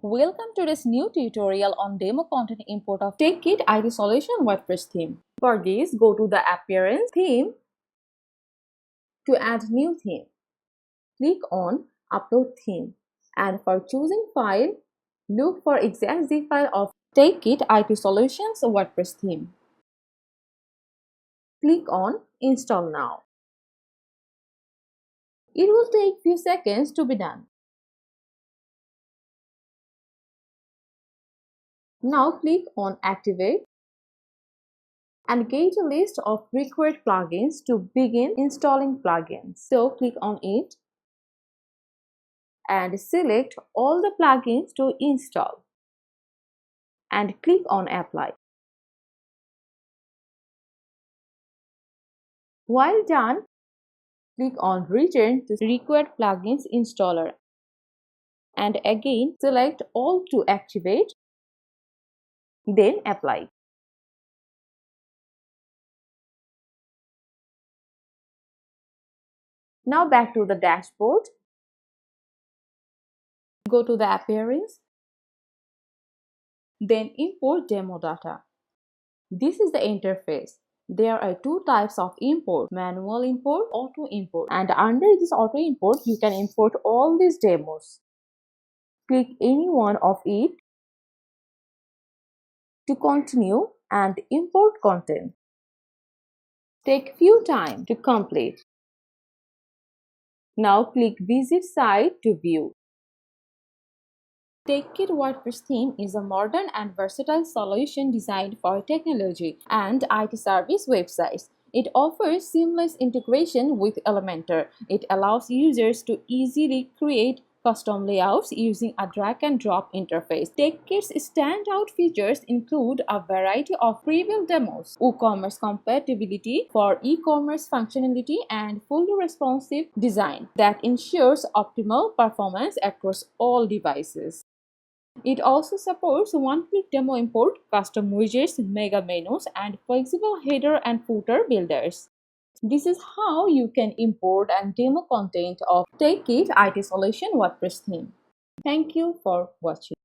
Welcome to this new tutorial on demo content import of Techkit IT Solution WordPress theme. For this, go to the Appearance theme to add new theme. Click on Upload Theme, and for choosing file, look for exact zip file of Techkit IT Solutions WordPress theme. Click on Install Now. It will take few seconds to be done. Now click on Activate and get a list of required plugins to begin installing plugins. So click on it and select all the plugins to install and click on Apply. While done, click on Return to Required Plugins Installer and again select all to activate, then apply. Now back to the dashboard. Go to the Appearance, then import demo data. This is the interface. There are two types of import: manual import, auto import, and under this auto import you can import all these demos. Click any one of it to continue and import content. Take few time to complete. Now click Visit Site to view. Techkit WordPress theme is a modern and versatile solution designed for technology and IT service websites. It offers seamless integration with Elementor. It allows users to easily create custom layouts using a drag-and-drop interface. Techkit's standout features include a variety of pre-built demos, WooCommerce compatibility for e-commerce functionality, and fully responsive design that ensures optimal performance across all devices. It also supports one-click demo import, custom widgets, mega menus, and flexible header and footer builders. This is how you can import and demo content of Techkit IT Solution WordPress theme. Thank you for watching.